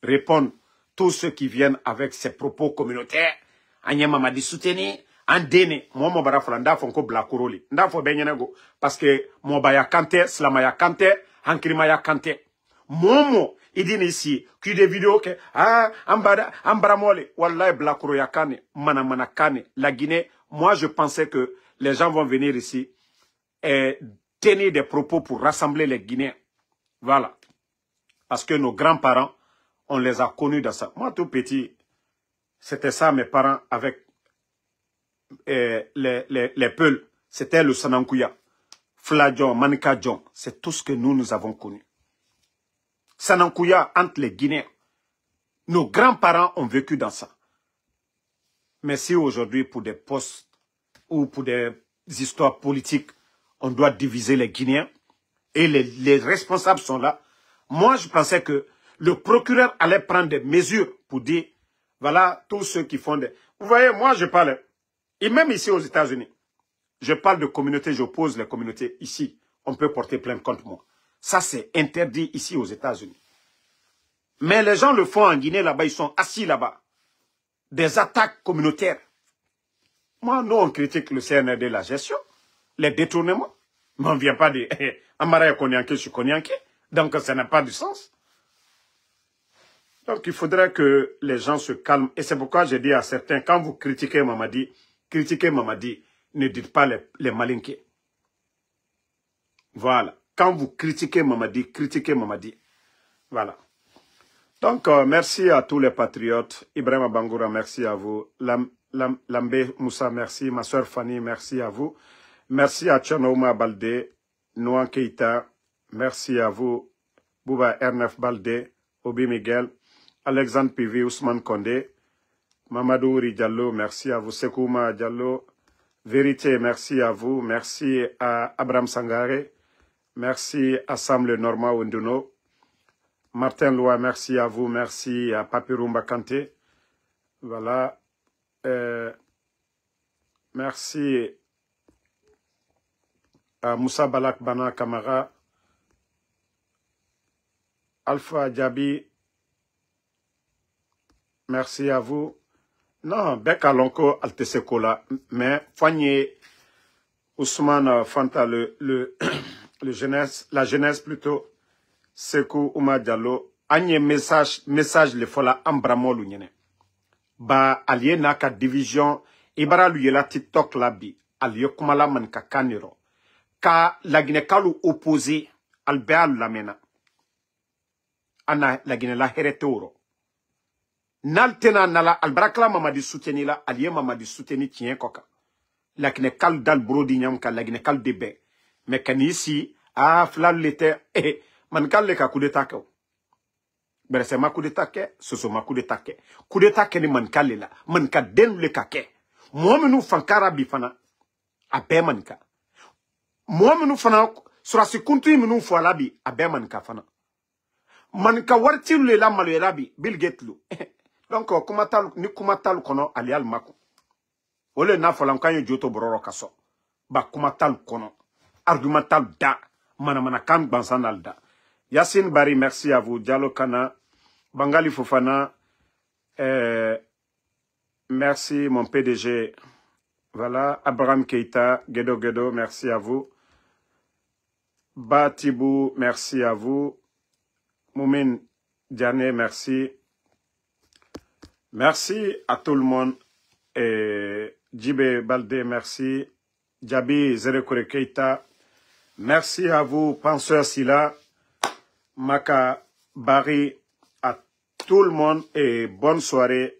répondre tous ceux qui viennent avec ces propos communautaires. Anya Mamadi soutenu, Andene, moi, mon barafla, nda fonko blakuroli. Nda fo benyenego, parce que mon baya kante, slamaya kante, hankrimaya kante. Momo, il dit ici, qu'il des vidéos que, ambramole, wallahi blakuro yakane, mana kane, la Guinée. Moi, je pensais que les gens vont venir ici et tenir des propos pour rassembler les Guinéens. Voilà. Parce que nos grands-parents, on les a connus dans ça. Moi, tout petit, c'était ça, mes parents, avec les Peuls. C'était le Sanankouya, Fladjon, Manikadjon. C'est tout ce que nous avons connu. Sanankouya entre les Guinéens. Nos grands-parents ont vécu dans ça. Mais si aujourd'hui, pour des postes ou pour des histoires politiques, on doit diviser les Guinéens et les responsables sont là, moi, je pensais que le procureur allait prendre des mesures pour dire, voilà, tous ceux qui font des... Vous voyez, moi, je parle, et même ici aux États-Unis, je parle de communauté, j'oppose les communautés ici. On peut porter plainte contre moi. Ça, c'est interdit ici aux États-Unis. Mais les gens le font en Guinée, là-bas, ils sont assis là-bas. Des attaques communautaires. Moi, nous, on critique le CNRD, la gestion, les détournements. Mais on ne vient pas de... Amara Konyanké, je suis Konyanké. Donc, ça n'a pas de sens. Donc, il faudrait que les gens se calment. Et c'est pourquoi j'ai dit à certains, quand vous critiquez Mamadi, ne dites pas les malinqués. Voilà. Quand vous critiquez Mamadi, Voilà. Donc, merci à tous les patriotes. Ibrahim Bangoura, merci à vous. Lambe Moussa, merci. Ma soeur Fanny, merci à vous. Merci à Tchanouma Baldé, Nouan Keita, merci à vous. Bouba Ernef Baldé, Obi Miguel, Alexandre Pivi, Ousmane Kondé, Mamadou Uri Diallo, merci à vous. Sekouma Diallo, Vérité, merci à vous. Merci à Abraham Sangare, merci à Sam Le Norma Wenduno, Martin Loa, merci à vous. Merci à Papirumba Kanté. Voilà. Merci à Moussa Balak Bana Kamara, Alpha Djabi, merci à vous. Non, Beka Lonko Altesekola, mais Foigné Ousmane Fanta, la jeunesse plutôt, Sekou Ouma Diallo, Agne message le fola Ambramolu Nyene. Ba allié na ka division, Ibara luyela TikTok labi, allié kumala man ka kaniro. Ka la Guinée kalu opposé, Albert Lamena. Ana la Guinée la heretoro. Naltena nala albrakla Mamadi soutenila, allié Mamadi souteni tien koka. La Guinée kal dal brodi nyam ka la Guinée kal debe. Mais kan ici, flal l'été, man kal le ka coup d'état ke. Bere c'est ma coup d'état ke, ce sont ma coup d'état ke. Coup d'état ke ni man kal la, man ka den le ka ke. Moi menu fankara bifana, abe man ka. Moi menu fana, sura si kuntu menu fwala bi, abe man ka fana. Man ka warti le la malu labi, Bill Gates lu. Donc, kumatal kono alial mako. Ole na folan kanyo joto bororo kaso. Ba kumatal kono. Argumental da. Mana kan bansanal da. Yassine Bari, merci à vous. Diallo Kana. Bangali Fofana. Merci mon PDG. Voilà. Abraham Keita. Gedo, merci à vous. Batibou, merci à vous. Moumine Diané, merci. Merci à tout le monde. Et Djibé Baldé, merci. Djabi Zerekore Keita, merci à vous, penseur Sila, Maka Bari, à tout le monde et bonne soirée.